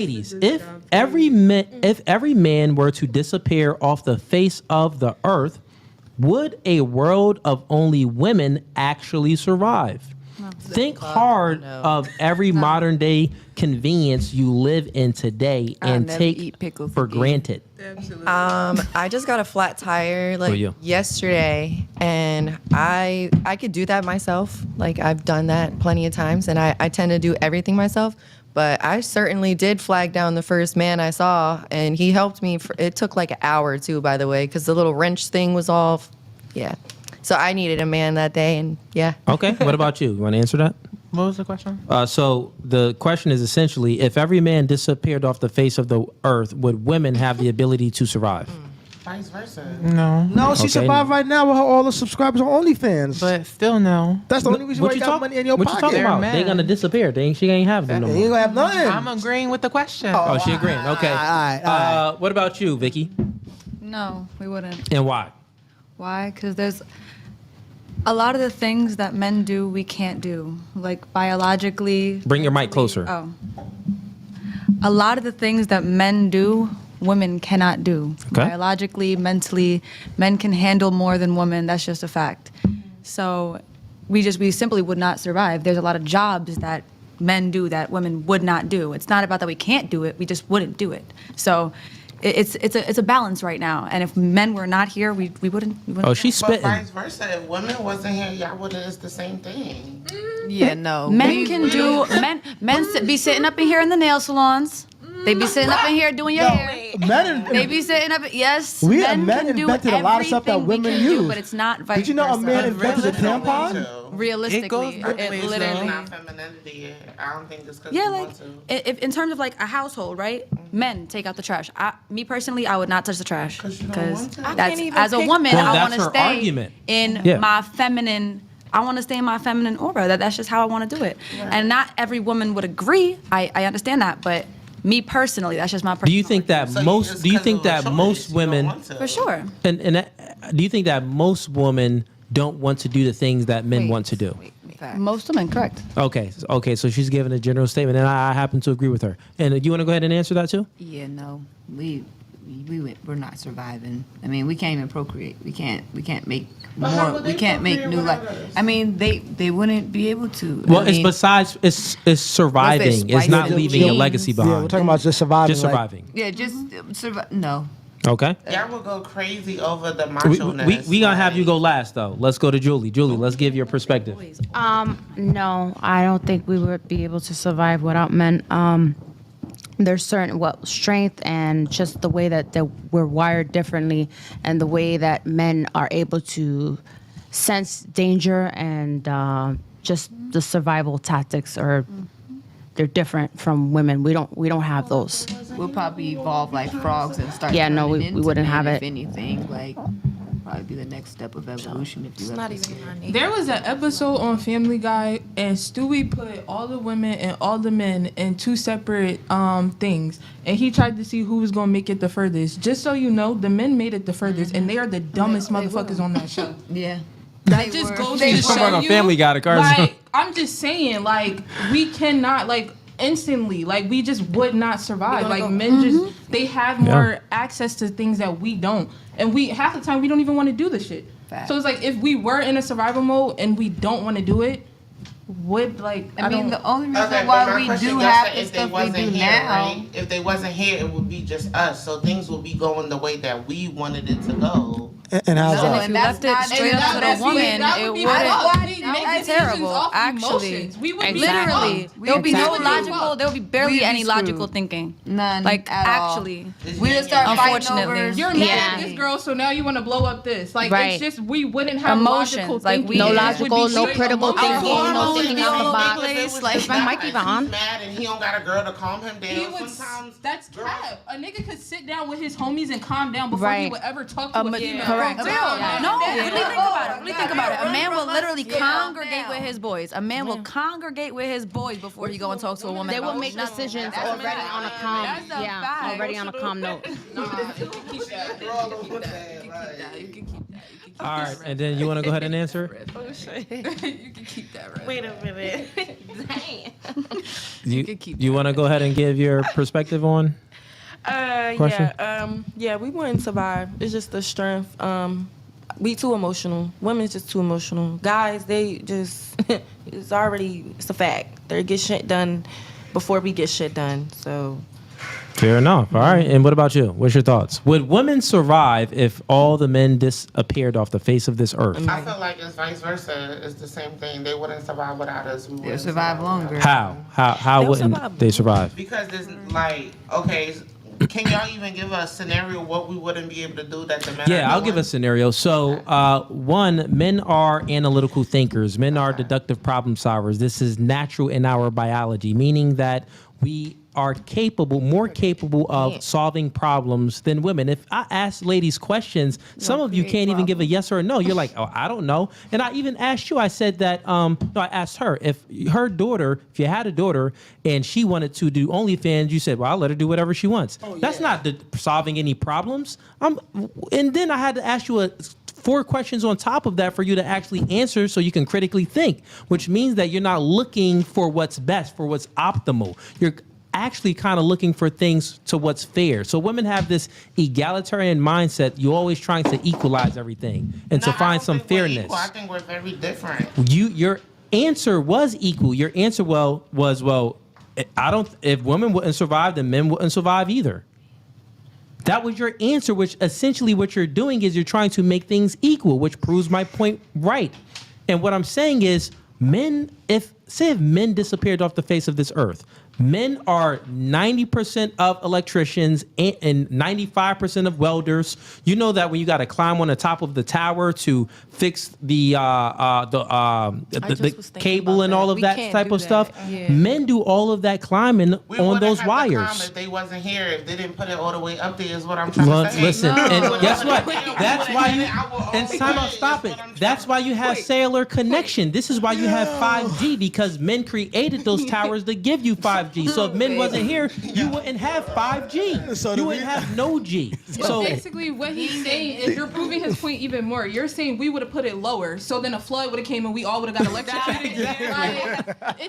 Ladies, if every man were to disappear off the face of the earth, would a world of only women actually survive? Think hard of every modern day convenience you live in today and take for granted. Absolutely. I just got a flat tire you? yesterday, and I could do that myself. Like, I've done that plenty of times, and I tend to do everything myself. But I certainly did flag down the first man I saw, and he helped me. It took like an hour or two, by the way, because the little wrench thing was off. Yeah. So I needed a man that day, and yeah. Okay, what about you? You want to answer that? What was the question? So the question is essentially, if every man disappeared off the face of the earth, would women have the ability to survive? Vice versa. No. No, she survived right now with her, all the subscribers on OnlyFans. But still no. That's the only reason why you got money in your what pocket. you talking about? They're They gonna men. disappear. She ain't have them no You ain't more. gonna have nothing. I'm agreeing with the question. Oh, she agreeing. Okay. All right. What about you, Vicky? No, we wouldn't. And why? Why? Because there's a lot of the things that men do we can't do, like biologically. Bring your mic closer. Oh. A lot of the things that men do, women cannot do. Okay. Biologically, mentally, men can handle more than women. That's just a fact. So we simply would not survive. There's a lot of jobs that men do that women would not do. It's not about that we can't do it, we just wouldn't do it. So it's a balance right now. And if men were not here, we wouldn't. Oh, she's But spitting. vice versa, if women wasn't here, y'all would have. It's the same thing. Yeah, no. Men can do be sitting up in here in the nail salons. They be sitting up in here doing your hair. They be sitting up. Yes, Men can do invented a lot of stuff that everything we women can do, use. but it's not vice Did you know a versa. man invented a tampon? Realistically, It goes both it ways, literally. Not femininity. I don't think it's because Yeah, you like want to. if in terms of like a household, right? Men take out the trash. Me personally, I would not touch the trash 'Cause you don't because want to. I that's can't even as a pick- woman, Well, I that's want to her stay argument. in Yeah. my feminine. I want to stay in my feminine aura. That's just how I want to do it. And not every woman would agree. I understand that, but me personally, that's just my personal. Do you think that So most? it's Do you 'cause think of a that choice, most you don't women? want to. For sure. And do you think that most women don't want to do the things that men want to do? Most women, correct. Okay. So she's giving a general statement, and I happen to agree with her. And do you want to go ahead and answer that too? Yeah, no, we're not surviving. I mean, we can't even procreate. We can't make But how more. would We they can't make procreate new life. without us? I mean, they wouldn't be able to. Well, I it's mean, besides it's surviving. It's not splicing leaving a genes. legacy Yeah, we're behind. talking about just surviving. Just surviving. Yeah, just survive. No. Okay. Y'all will go crazy over the We macho-ness. gonna have you go last though. Let's go to Julie. Julie, let's give your perspective. No, I don't think we would be able to survive without men. There's certain strength and just the way that we're wired differently, and the way that men are able to sense danger and just the survival tactics are they're different from women. We don't have those. We'll probably evolve like frogs and start. Yeah, no, turning we into wouldn't men, have If it. anything, like probably be the next step of evolution. If you ever see it. There was an episode on Family Guy, and Stewie put all the women and all the men in two separate things, and he tried to see who was gonna make it the furthest. Just so you know, the men made it the furthest, and they are the dumbest motherfuckers on that show. Yeah. That just goes to Just talking show about you. Family Guy, the cars. Like, I'm just saying, like, we cannot, like, instantly, like, we just would not survive. Like, men just, they have more access to things that we don't. And we, half the time, we don't even want to do the shit. Fact. So it's like, if we were in a survival mode and we don't want to do it, would, like, I mean, the only reason Okay, but why my we question, do y'all have said the if they stuff we wasn't do here, now. right? If they wasn't here, it would be just us. So things would be going the way that we wanted it to go. And how's No, that? If you that's left it not- straight and up to that the would be- woman, that it would be wouldn't. why they make That's decisions terrible, off actually. emotions. We would be Literally, fucked. there'll be no Exactly. logical. There'll be barely We'd be any logical screwed. thinking. None. Like at all. actually. We just start fighting Unfortunately. over. You're mad Yeah. at this girl, so now you want to blow up this. Like, Right. it's just, we wouldn't have Emotions, logical like, thinking. we- No Yeah. logical, It would be no straight critical emotions. thinking, no Hormones thinking be out the all box. over the place. Like, It's my not mic be like on. He's mad and he don't got a girl to calm him down. He would, Sometimes that's girls- cap. A nigga could sit down with his homies and calm down before he Right. would ever talk to a female. correct. No, really think about it. Really think about it. A man will literally congregate with his boys. A man will congregate with his boys before he go and talk to a woman. They will about make nothing. decisions That's already a on a fact. calm. That's a Yeah, fact. already on a calm note. Keep that. You can keep that. All right, and then you want to go ahead and answer? You can keep that right. Wait a minute. Damn. You want to go ahead and give your perspective on? Question? Yeah, we wouldn't survive. It's just the strength. We too emotional. Women's just too emotional. Guys, they just it's a fact. They get shit done before we get shit done. So Fair enough. All right. And what about you? What's your thoughts? Would women survive if all the men disappeared off the face of this earth? I feel like it's vice versa. It's the same thing. They wouldn't survive without us. We They'll wouldn't survive longer. How? How They'll wouldn't survive. they survive? Because it's like, okay, can y'all even give a scenario what we wouldn't be able to do that the men are Yeah, I'll doing? give a scenario. So, one, men are analytical thinkers. Men are deductive problem solvers. This is natural in our biology, meaning that we are more capable of solving problems than women. If I ask ladies questions, some of you can't even give a yes or a no. You're like, oh, I don't know. And I even asked you, I said that, no, I asked her, if her daughter, if you had a daughter and she wanted to do OnlyFans, you said, well, I'll let her do whatever she wants. That's not solving any problems. And then I had to ask you 4 questions on top of that for you to actually answer so you can critically think, which means that you're not looking for what's best, for what's optimal. You're actually kind of looking for things to what's fair. So women have this egalitarian mindset. You're always trying to equalize everything and to No, I find don't some think we're fairness. equal. I think we're very different. Your answer was equal. Your answer was if women wouldn't survive, then men wouldn't survive either. That was your answer, which essentially what you're doing is you're trying to make things equal, which proves my point right. And what I'm saying is if men disappeared off the face of this earth, men are 90% of electricians and 95% of welders. You know that when you got to climb on the top of the tower to fix the cable and all of that type of stuff, men do all of that climbing We on wouldn't those have the time wires. if they wasn't here, if they didn't put it all the way up there, is what I'm trying to say. Listen, and No. guess what? We That's wouldn't why have you. it our And own time way, out, stop is it. what I'm That's why you have cellular connection. This is why you have 5G, because men created those towers to give you 5G. So if men wasn't here, you wouldn't have 5G. So You wouldn't have no G. But So basically, what he's saying is you're proving his point even more. You're saying we would have put it lower, so then a flood would have came and we all would have got electrocuted. It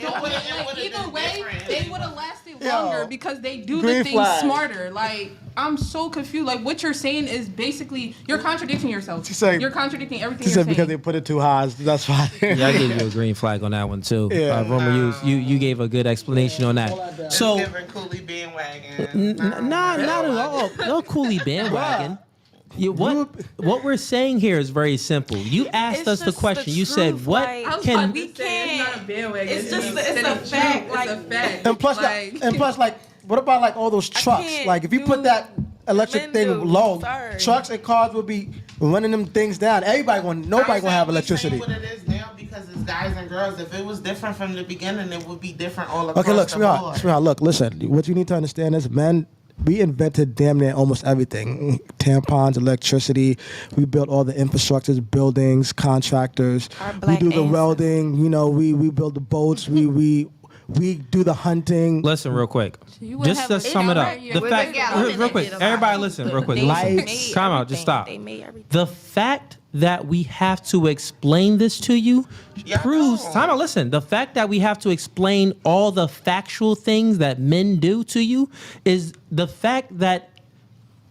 don't would've- like, it would've either been way, different. they would have lasted Yo, longer because they do green the things flag. smarter. Like, I'm so confused. Like, what you're saying is basically you're contradicting yourself. She's saying- You're contradicting everything She you're said saying. because they put it too high. That's why. yeah, I gave you a green flag on that one too. Yeah. Romer, you gave a good explanation on that. So Giving Cooley bandwagon. not at all. No Cooley bandwagon. What we're saying here is very simple. You asked It's us the just the question. You said, truth, "What like- I was can about we to say, it's not a can't- bandwagon. it's just- a it's a fact. fact, like- It's a fact. And plus, like, what about like all those trucks? can't Like, if you do put that electric men thing do. low, Sorry. trucks and cars will be running them things down. Nobody gonna have electricity. What it is now because it's guys and girls. If it was different from the beginning, it would be different all across Okay, look, the board. sweetheart, look, listen. What you need to understand is, men, we invented damn near almost everything. Tampons, electricity. We built all the infrastructures, buildings, contractors. Our We black do the ancestors. welding. You know, we build the boats. We do the hunting. Listen, real quick. you would Just have to a- sum it up. Right, The yeah. fact, real quick. Everybody listen, real quick. Listen. Lights. Time out. Just stop. They made everything. The fact that we have to explain this to you Yeah, I proves. know. Time out. Listen. The fact that we have to explain all the factual things that men do to you is the fact that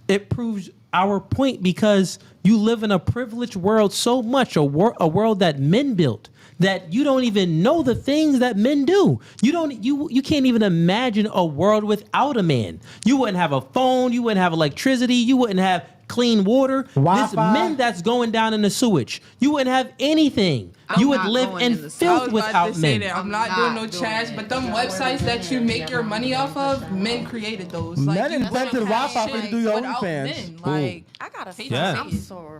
it proves our point, because you live in a privileged world so much, a world that men built, that you don't even know the things that men do. You can't even imagine a world without a man. You wouldn't have a phone, you wouldn't have electricity, you wouldn't have clean water. This Wi-Fi. men that's going down in the sewage. You wouldn't have anything. You would not live going in in the I was filth about without to say men. that. I'm I'm not doing no not doing trash, it. but them websites that you make your money off of, men created those. Men Like, you invented wouldn't have Wi-Fi for you to shit do your without OnlyFans. men. Like, I got a Yeah. I'm sorry.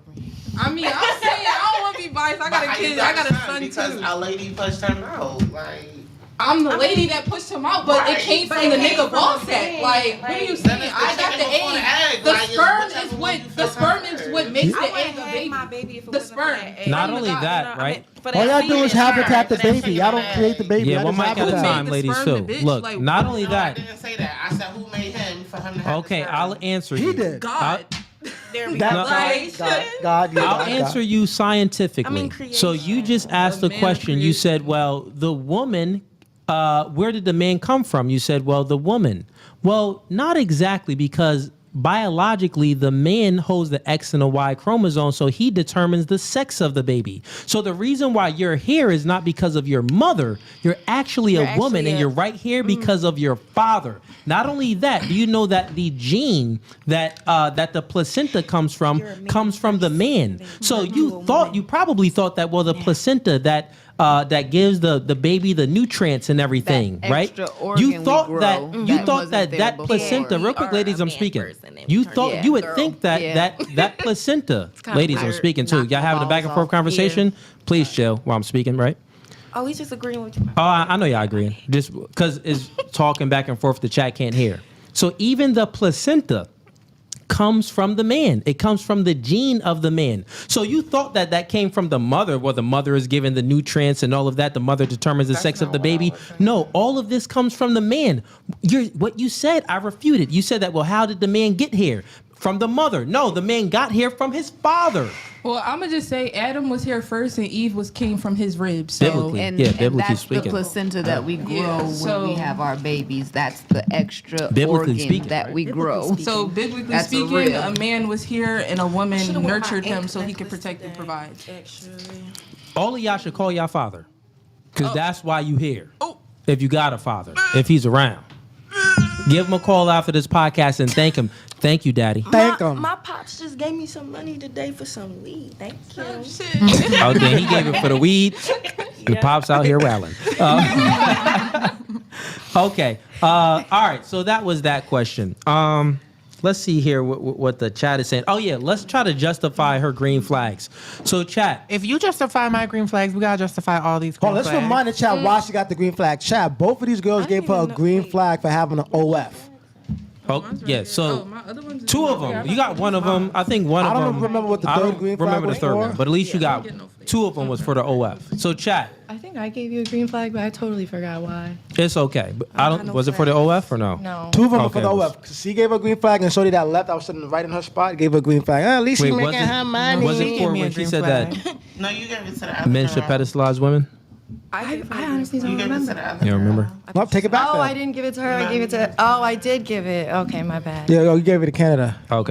I mean, I'm saying I don't want to be biased. I got a kid. I got a son because too. a lady pushed him out. Like, I'm the lady that pushed him out, but Right. it came But from it the came nigga from ball the sack. man. Like, what are you Then saying? it's the I got the chicken before the egg. egg. The Like, it's sperm whichever is one what you the feel sperm is comfortable what with. makes I the wouldn't egg a have baby. my baby if it The wasn't for sperm. that egg. Not From only the that, God. right? All y'all do is habitat the for that baby. chicken Y'all don't and create the egg. baby. Yeah, Y'all one just mic at a habitat. time, the ladies sperm, too. the bitch, Look, like, not only No, I that. didn't say that. I said who made him for him to have Okay, the sperm. I'll answer He you. did. God. There we That go. God, yeah, I'll God. answer you scientifically. I mean, so you just asked the man question. You creation. said, well, the woman, where did the man come from? You said, well, the woman. Well, not exactly, because biologically, the man holds the X and the Y chromosome, so he determines the sex of the baby. So the reason why you're here is not because of your mother. You're actually a woman, and you're right here because of your father. Not only that, do you know that the gene that that the placenta comes from the man? So you probably thought that, well, the placenta that gives the baby the nutrients and everything, That right? extra organ You thought we that grow you that thought wasn't that there that before. placenta. Real quick, ladies, I'm speaking. You thought you would think that that placenta, ladies, I'm speaking too. Y'all having a back and forth conversation? Please chill while I'm speaking, right? Oh, he's just agreeing with you. Oh, I know y'all agreeing. Just because it's talking back and forth, the chat can't hear. So even the placenta comes from the man. It comes from the gene of the man. So you thought that came from the mother, where the mother is given the nutrients and all of that. The mother determines the sex of the baby. No, all of this comes from the man. What you said, I refuted. You said that, well, how did the man get here? From the mother. No, the man got here from his father. Well, I'm gonna just say Adam was here first, and Eve came from his ribs. So. Biblically. And, Yeah, and biblically that's speaking. the placenta that we grow Yeah, when so- we have our babies. That's the extra Biblically organ speaking, that right? we grow. So biblically That's speaking, real. a man was here and a woman Should've worn my nurtured him ankle so he could necklace protect and today. provide. Actually. All of y'all should call y'all father, because that's why you here. If you got a father, if he's around, give him a call after this podcast and thank him. Thank you, Daddy. Thank him. My pops just gave me some money today for some weed. Thank you. Okay, he gave it for the weed. The pops out here wailing. Okay. All right. So that was that question. Let's see here what the chat is saying. Oh yeah, let's try to justify her green flags. So chat. If you justify my green flags, we gotta justify all these green Hold on, let's flags. remind the chat why she got the green flag. Chat, both of these girls gave her a green flag for having an OF. Oh yeah. So my other ones is two of them. You got one of them. I think one I of them. don't remember what the I third don't green flag remember was the third for. one, but at least you got two of them was for the OF. So chat. I think I gave you a green flag, but I totally forgot why. It's okay. But I don't. Was it for the OF or no? No. Two of them were Okay. for the OF. She gave her a green flag, and Shorty that left, I was sitting right in her spot, gave her a green flag. At least Wait, she was making it, her money. was She it gave for me a when she green said flag. that No, you gave it to the other men should girl. pedestalize women? I honestly don't You gave it to remember. the other You don't remember? girl. Nope, take it back. Oh, then. I didn't give it to her. I gave it to. Oh, I did give it. Okay, my bad. Yeah, you gave it to Canada. Okay.